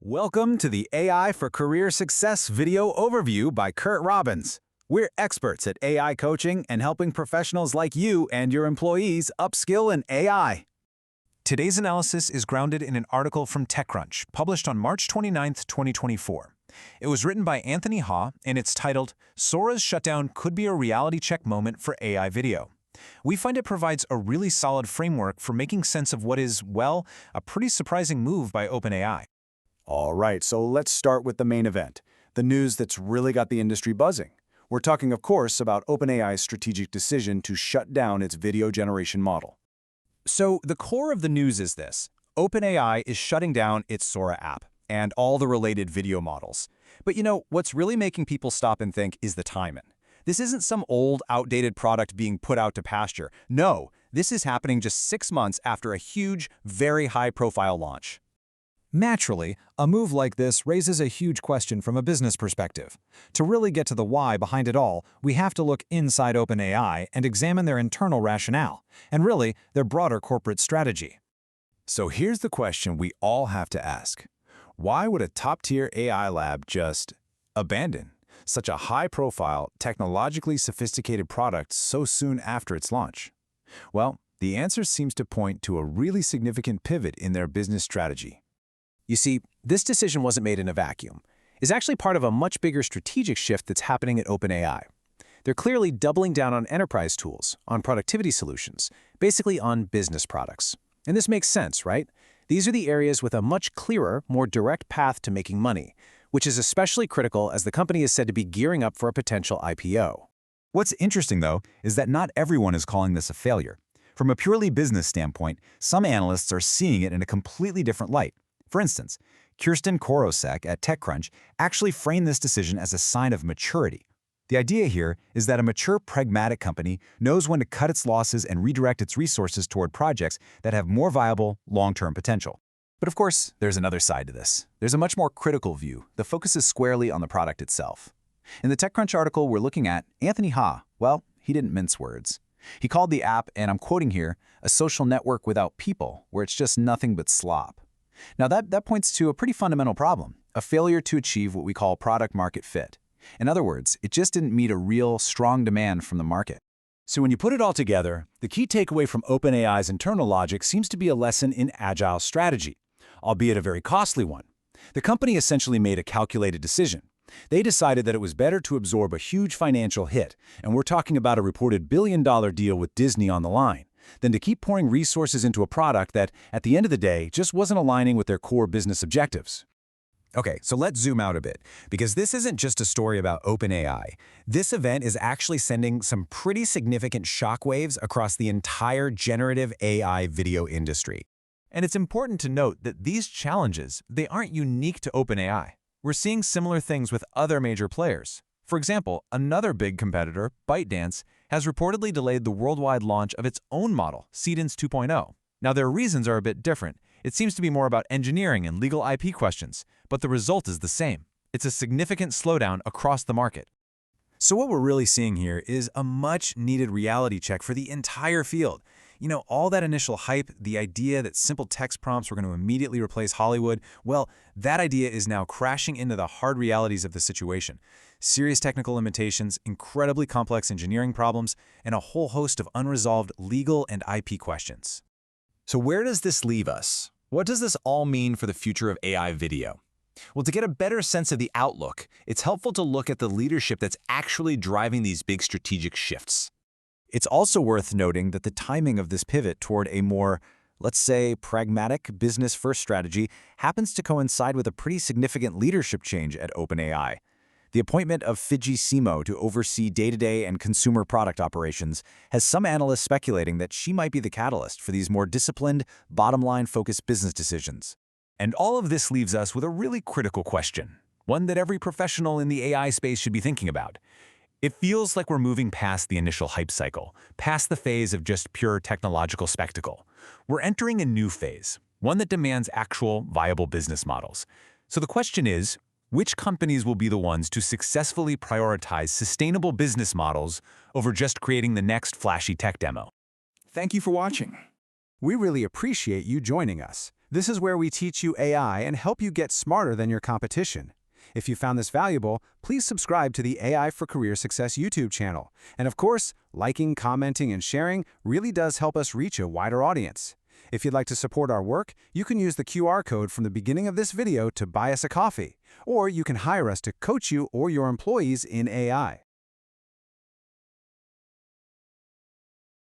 Welcome to the AI for Career Success video overview by Curt Robbins. We're experts at AI coaching and helping professionals like you and your employees upskill in AI. Today's analysis is grounded in an article from TechCrunch, published on March 29, 2024. It was written by Anthony Ha, and it's titled, Sora's Shutdown Could Be a Reality Check Moment for AI Video. We find it provides a really solid framework for making sense of what is, well, a pretty surprising move by OpenAI. All right, so let's start with the main event, the news that's really got the industry buzzing. We're talking, of course, about OpenAI's strategic decision to shut down its video generation model. So the core of the news is this. OpenAI is shutting down its Sora app and all the related video models. But what's really making people stop and think is the timing. This isn't some old, outdated product being put out to pasture. No, this is happening just 6 months after a huge, very high-profile launch. Naturally, a move like this raises a huge question from a business perspective. To really get to the why behind it all, we have to look inside OpenAI and examine their internal rationale, and really, their broader corporate strategy. So here's the question we all have to ask. Why would a top-tier AI lab just abandon such a high-profile, technologically sophisticated product so soon after its launch? Well, the answer seems to point to a really significant pivot in their business strategy. You see, this decision wasn't made in a vacuum. It's actually part of a much bigger strategic shift that's happening at OpenAI. They're clearly doubling down on enterprise tools, on productivity solutions, basically on business products. And this makes sense, right? These are the areas with a much clearer, more direct path to making money, which is especially critical as the company is said to be gearing up for a potential IPO. What's interesting, though, is that not everyone is calling this a failure. From a purely business standpoint, some analysts are seeing it in a completely different light. For instance, Kirsten Korosek at TechCrunch actually framed this decision as a sign of maturity. The idea here is that a mature, pragmatic company knows when to cut its losses and redirect its resources toward projects that have more viable, long-term potential. But of course, there's another side to this. There's a much more critical view that focuses squarely on the product itself. In the TechCrunch article we're looking at, Anthony Ha, well, he didn't mince words. He called the app, and I'm quoting here, a social network without people, where it's just nothing but slop. Now that points to a pretty fundamental problem, a failure to achieve what we call product-market fit. In other words, it just didn't meet a real, strong demand from the market. So when you put it all together, the key takeaway from OpenAI's internal logic seems to be a lesson in agile strategy, albeit a very costly one. The company essentially made a calculated decision. They decided that it was better to absorb a huge financial hit, and we're talking about a reported billion-dollar deal with Disney on the line, than to keep pouring resources into a product that, at the end of the day, just wasn't aligning with their core business objectives. Okay, so let's zoom out a bit, because this isn't just a story about OpenAI. This event is actually sending some pretty significant shockwaves across the entire generative AI video industry. And it's important to note that these challenges, they aren't unique to OpenAI. We're seeing similar things with other major players. For example, another big competitor, ByteDance, has reportedly delayed the worldwide launch of its own model, Seedance 2.0. Now, their reasons are a bit different. It seems to be more about engineering and legal IP questions, but the result is the same. It's a significant slowdown across the market. So what we're really seeing here is a much-needed reality check for the entire field. All that initial hype, the idea that simple text prompts were going to immediately replace Hollywood, well, that idea is now crashing into the hard realities of the situation. Serious technical limitations, incredibly complex engineering problems, and a whole host of unresolved legal and IP questions. So where does this leave us? What does this all mean for the future of AI video? Well, to get a better sense of the outlook, it's helpful to look at the leadership that's actually driving these big strategic shifts. It's also worth noting that the timing of this pivot toward a more, let's say, pragmatic business-first strategy happens to coincide with a pretty significant leadership change at OpenAI. The appointment of Fidji Simo to oversee day-to-day and consumer product operations has some analysts speculating that she might be the catalyst for these more disciplined, bottom-line-focused business decisions. And all of this leaves us with a really critical question, one that every professional in the AI space should be thinking about. It feels like we're moving past the initial hype cycle, past the phase of just pure technological spectacle. We're entering a new phase, one that demands actual, viable business models. So the question is, which companies will be the ones to successfully prioritize sustainable business models over just creating the next flashy tech demo? Thank you for watching. We really appreciate you joining us. This is where we teach you AI and help you get smarter than your competition. If you found this valuable, please subscribe to the AI for Career Success YouTube channel. And of course, liking, commenting, and sharing really does help us reach a wider audience. If you'd like to support our work, you can use the QR code from the beginning of this video to buy us a coffee, or you can hire us to coach you or your employees in AI.